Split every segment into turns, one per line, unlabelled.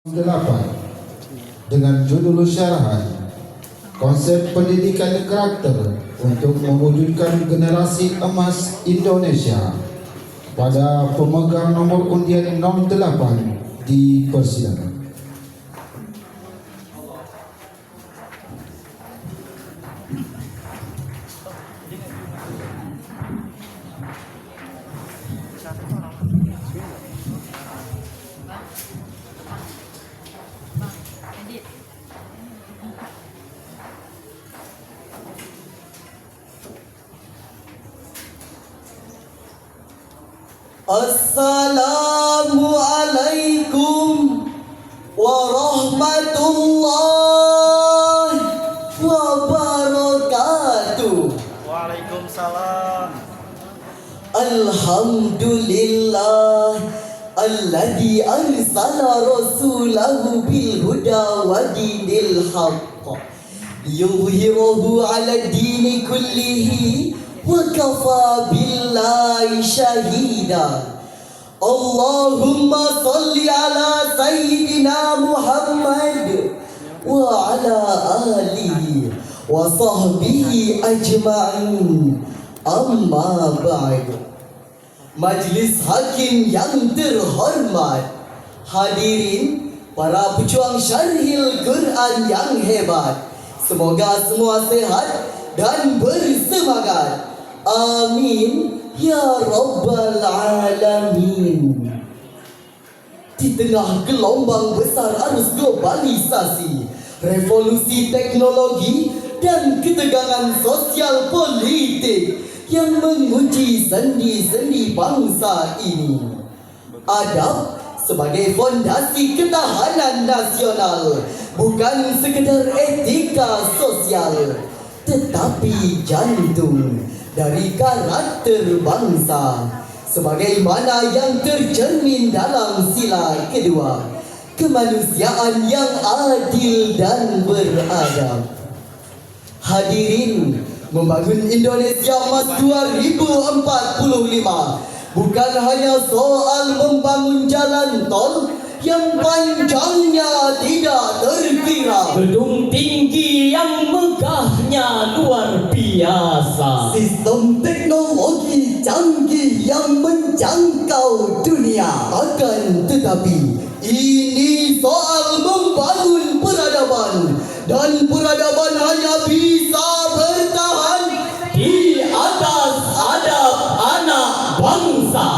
8 dengan judul syarahan konsep pendidikan karakter untuk mewujudkan generasi emas Indonesia. Pada pemegang nomor undian 08 dipersilakan.
Assalamualaikum warahmatullahi wabarakatuh.
Waalaikumsalam.
Alhamdulillah alladzi arsala rasulahu bil huda wa dinil haqq liyuzhirahu 'ala dini kullihi wa kafa billahi syahida. Allahumma salli ala sayyidina Muhammad wa ala alihi wa sahbihi ajma'in. Amma ba'd. Majlis hakim yang terhormat, hadirin para pejuang syarhil Quran yang hebat, semoga semua sehat dan bersemangat. Amin ya rabbal alamin. Di tengah gelombang besar arus globalisasi, revolusi teknologi dan ketegangan sosial politik yang menguji sendi-sendi bangsa ini, adab sebagai fondasi ketahanan nasional bukan sekedar etika sosial, tetapi jantung dari karakter bangsa, sebagaimana yang tercermin dalam sila kedua, kemanusiaan yang adil dan beradab. Hadirin, membangun Indonesia Emas 2045 bukan hanya soal membangun jalan tol yang panjangnya tidak terkira,
gedung tinggi yang megahnya luar biasa,
sistem teknologi canggih yang menjangkau dunia. Akan tetapi ini soal membangun peradaban, dan peradaban hanya bisa bertahan
di atas adab anak bangsa.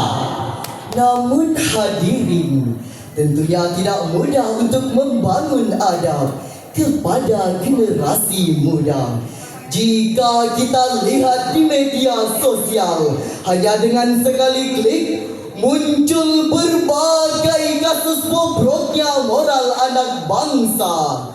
Namun hadirin, tentunya tidak mudah untuk membangun adab kepada generasi muda. Jika kita lihat di media sosial, hanya dengan sekali klik muncul berbagai kasus bobroknya moral anak bangsa.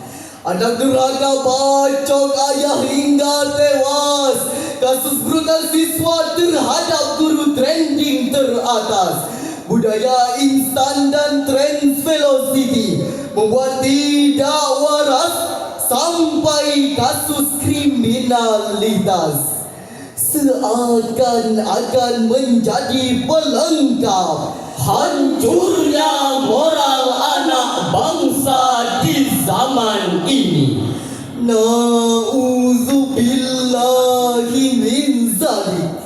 Anak durhaka bacok ayah hingga tewas, kasus brutal siswa terhadap guru trending teratas, budaya instan dan trend velocity membuat tidak waras, sampai kasus kriminalitas seakan-akan menjadi pelengkap
Hancurnya moral anak bangsa di zaman ini.
Na'udzubillahi min zalik.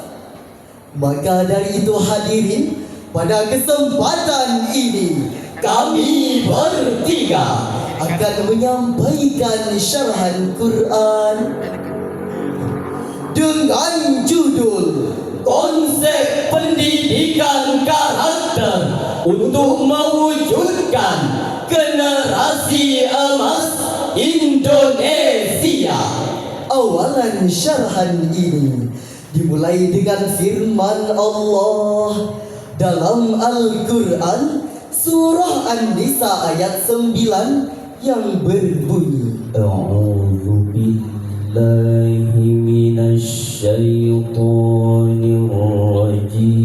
Maka dari itu hadirin, pada kesempatan ini
Kami bertiga
akan menyampaikan syarahan Quran dengan judul
konsep pendidikan karakter untuk mewujudkan generasi emas Indonesia.
Awalan syarahan ini dimulai dengan firman Allah dalam Al-Quran surah An-Nisa ayat 9 yang berbunyi,
A'udzu billahi minasy syaithanir rajim.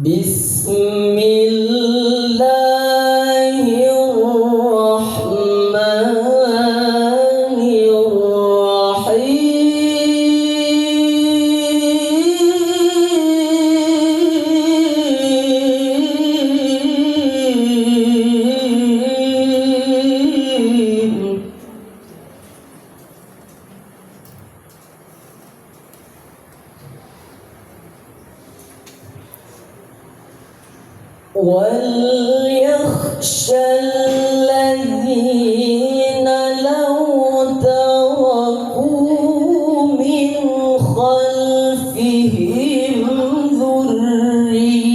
Bismillahirrahmanirrahim. وليخشى الذين لو تركوا من خلفهم ذرية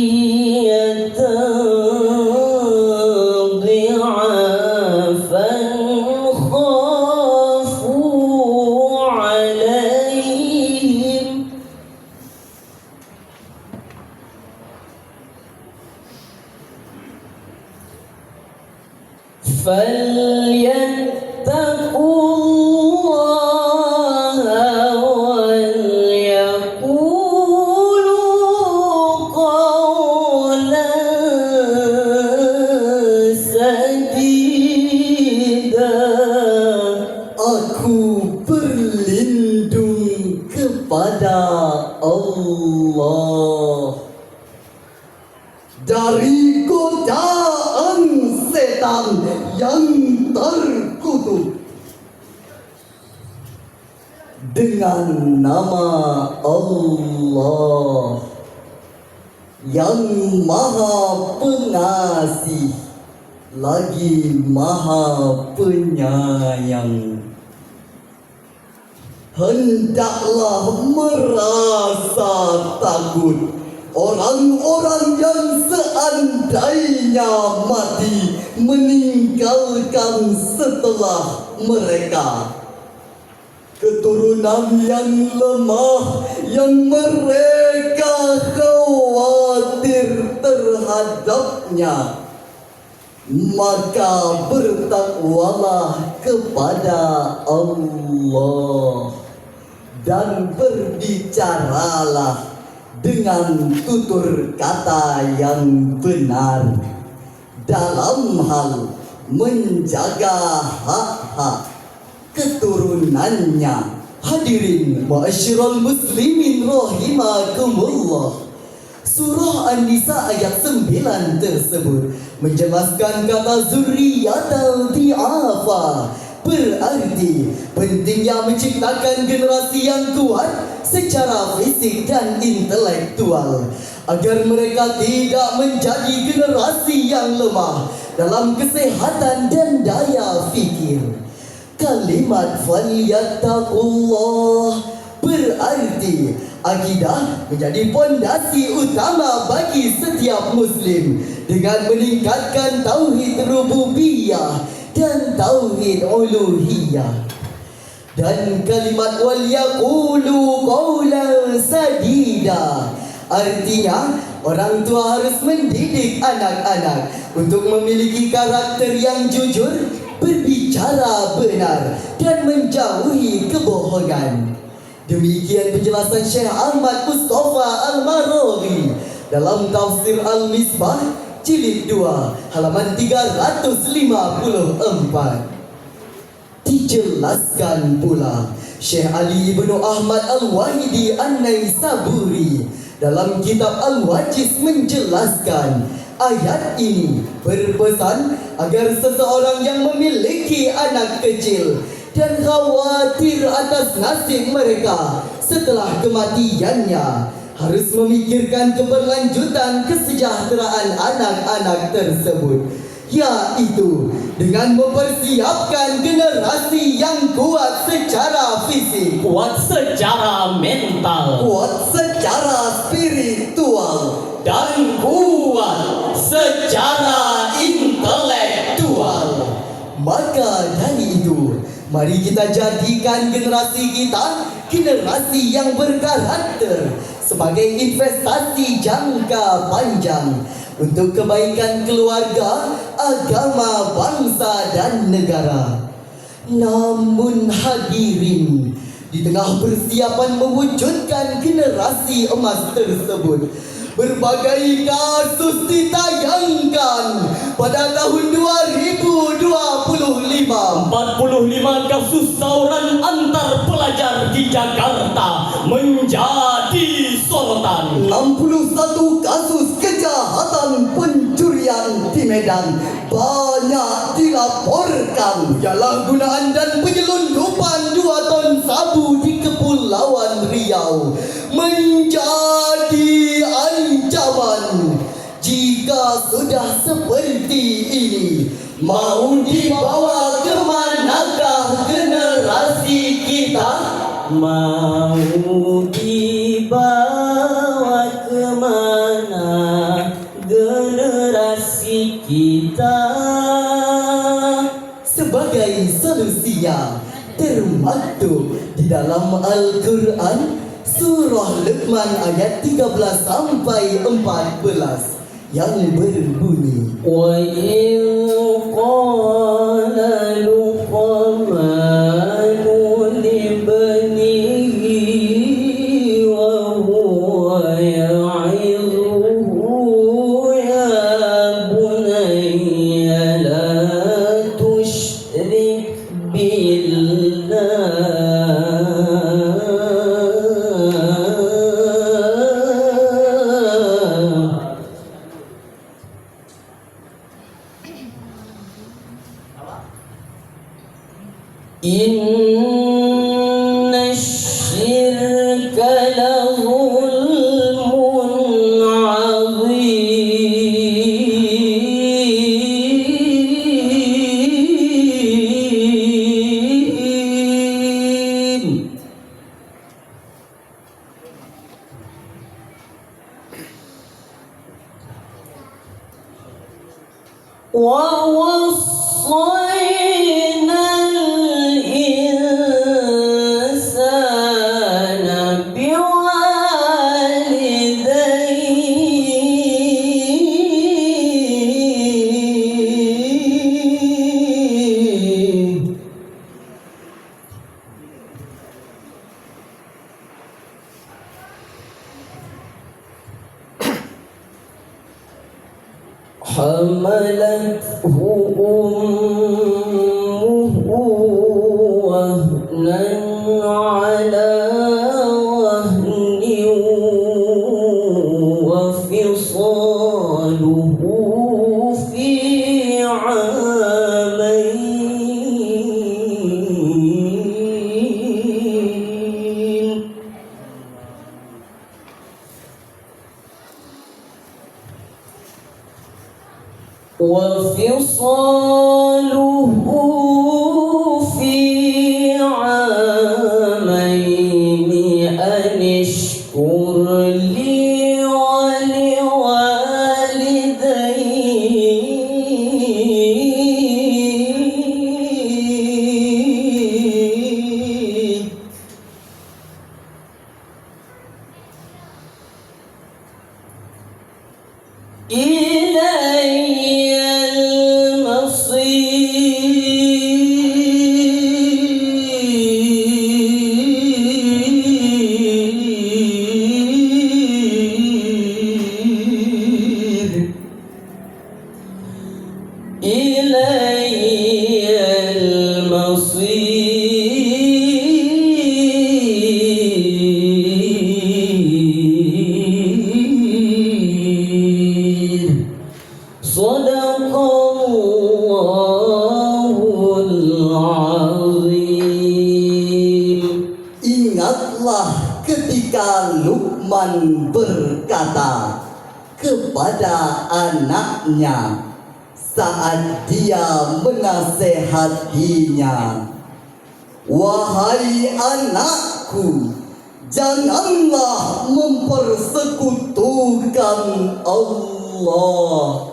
ضعافا خافوا عليهم فليتقوا الله وليقولوا قولا سديدا.
Aku berlindung kepada Allah dari godaan setan yang terkutuk. Dengan nama Allah yang Maha Pengasih lagi Maha Penyayang. Hendaklah merasa takut orang-orang yang seandainya mati meninggalkan setelah mereka keturunan yang lemah yang mereka khawatir terhadapnya. Maka bertakwalah kepada Allah dan berbicaralah dengan tutur kata yang benar dalam hal menjaga hak-hak keturunannya. Hadirin ma'asyiral muslimin rahimakumullah. Surah An-Nisa ayat 9 tersebut menjelaskan kata zurriyatal di'afa, berarti pentingnya menciptakan generasi yang kuat secara fisik dan intelektual agar mereka tidak menjadi generasi yang lemah dalam kesehatan dan daya fikir. Kalimat falyattaqullah berarti akidah menjadi pondasi utama bagi setiap muslim dengan meningkatkan tauhid rububiyah dan tauhid uluhiyah. Dan kalimat wal yaqulu qawlan sadida artinya orang tua harus mendidik anak-anak untuk memiliki karakter yang jujur, berbicara benar dan menjauhi kebohongan. Demikian penjelasan Syekh Ahmad Mustafa Al-Marawi dalam tafsir Al-Misbah jilid 2 halaman 354. Dijelaskan pula Syekh Ali ibnu Ahmad Al-Wahidi An-Naisaburi dalam kitab Al-Wajiz menjelaskan ayat ini berpesan agar seseorang yang memiliki anak kecil dan khawatir atas nasib mereka setelah kematiannya harus memikirkan keberlanjutan kesejahteraan anak-anak tersebut, yaitu dengan mempersiapkan generasi yang kuat secara fisik,
kuat secara mental,
kuat secara spiritual,
dan kuat secara intelektual.
Maka dari itu, mari kita jadikan generasi kita generasi yang berkarakter sebagai investasi jangka panjang untuk kebaikan keluarga, agama, bangsa dan negara. Namun hadirin, di tengah persiapan mewujudkan generasi emas tersebut, berbagai kasus ditayangkan pada tahun 2025.
45 kasus tawuran antar pelajar di Jakarta menjadi sorotan.
61 kasus kejahatan pencurian di Medan banyak dilaporkan. Penyalahgunaan dan penyelundupan 2 ton sabu di Kepulauan Riau menjadi ancaman jika jika sudah seperti ini, mau dibawa ke manakah generasi kita?
Mau dibawa kemana generasi kita?
Sebagai solusinya termaktub di dalam Al-Quran Surah Luqman ayat 13 sampai 14 yang berbunyi,
Wa in qala Luqmanu libnihi wa huwa ya'idhuhu ya bunayya la tusyrik billah. Inna syirka la zulmun azim. ووصينا الإنسان بوالديه حملته أمه وهنا على وهن وفصاله في عامين وفصاله في عامين أن اشكر لي ولوالديك إلي المصير إلي المصير صدق الله العظيم.
ingatlah ketika Luqman berkata kepada anaknya saat dia menasehatinya, wahai anakku, janganlah mempersekutukan Allah.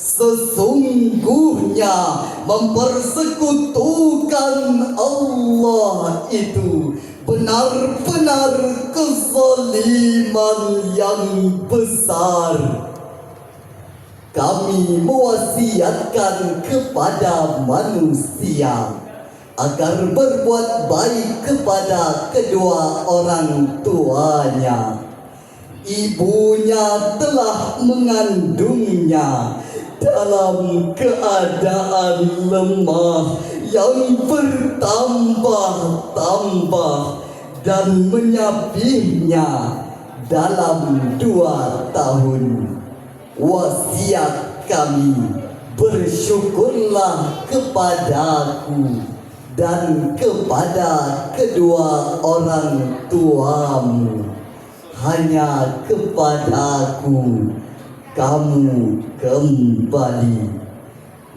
Sesungguhnya mempersekutukan Allah itu benar-benar kezaliman yang besar. Kami mewasiatkan kepada manusia agar berbuat baik kepada kedua orang tuanya. Ibunya telah mengandungnya dalam keadaan lemah yang bertambah-tambah dan menyapihnya dalam 2 tahun. Wasiat kami, bersyukurlah kepadaku dan kepada kedua orang tuamu. Hanya kepadaku kamu kembali.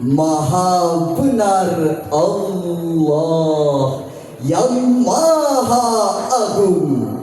Maha benar Allah yang Maha Agung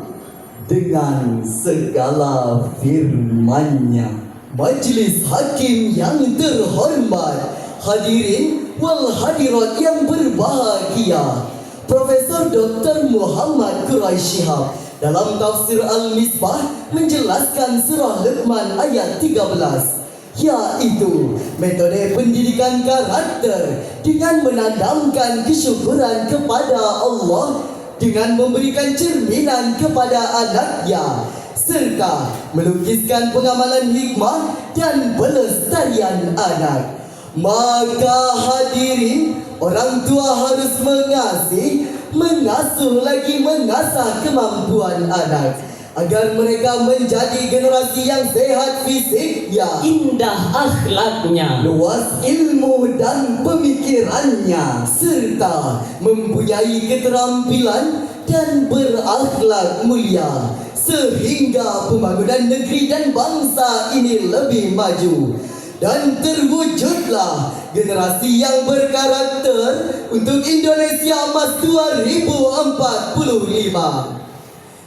dengan segala firman-Nya. Majlis Hakim yang terhormat, hadirin wal hadirat yang berbahagia, Profesor Dr. Muhammad Quraisy Shihab dalam tafsir Al-Misbah menjelaskan surah Luqman ayat 13, yaitu metode pendidikan karakter dengan menanamkan kesyukuran kepada Allah dengan memberikan cerminan kepada anaknya serta melukiskan pengamalan hikmah dan pelestarian anak. Maka hadirin, orang tua harus mengasihi, mengasuh lagi mengasah kemampuan anak agar mereka menjadi generasi yang sehat fisiknya,
indah akhlaknya,
luas ilmu dan pemikirannya, serta mempunyai keterampilan dan berakhlak mulia, sehingga pembangunan negeri dan bangsa ini lebih maju dan terwujudlah generasi yang berkarakter untuk Indonesia Emas 2045.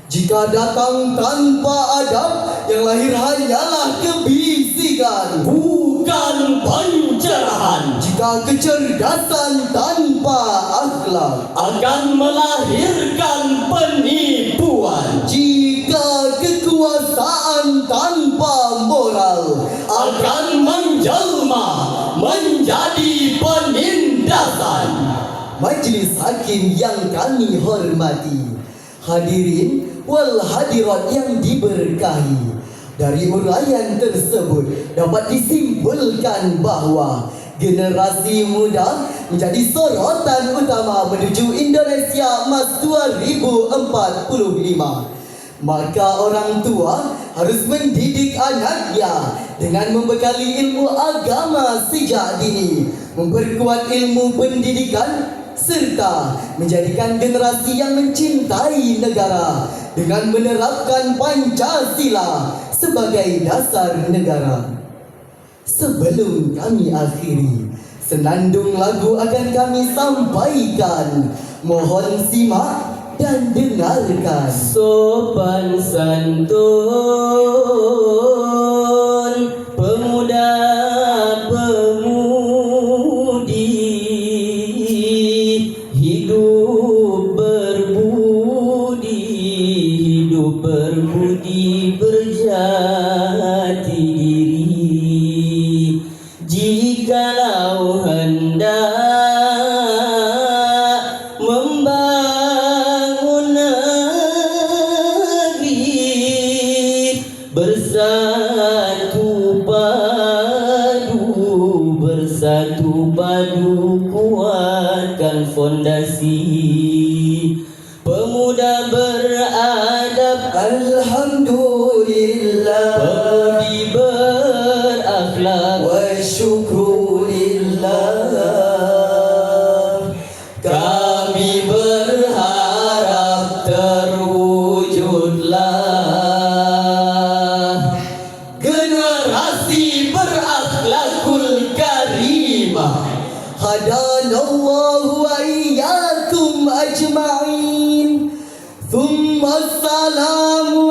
Jika datang tanpa adab, yang lahir hanyalah kebisikan,
bukan pencerahan.
Jika kecerdasan tanpa akhlak
Akan melahirkan penipuan.
Jika kekuasaan tanpa moral
Akan menjelma menjadi penindasan.
Majlis Hakim yang kami hormati, hadirin wal hadirat yang diberkahi, dari uraian tersebut dapat disimpulkan bahawa generasi muda menjadi sorotan utama menuju Indonesia Emas 2045. Maka orang tua harus mendidik anaknya dengan membekali ilmu agama sejak dini, memperkuat ilmu pendidikan serta menjadikan generasi yang mencintai negara dengan menerapkan Pancasila sebagai dasar negara. Sebelum kami akhiri, senandung lagu akan kami sampaikan. Mohon simak dan dengarkan.
Sopan santun pemuda pemudi, hidup berbudi berjati diri. Jikalau hendak membangun negeri, bersatu padu kuatkan fondasi. Pemuda beradab,
Alhamdulillah,
pemudi berakhlak,
wa syukurillah.
kami berharap terwujudlah generasi berakhlakul karimah.
Hadanallahu wa iyyakum ajma'in. Thumma assalamu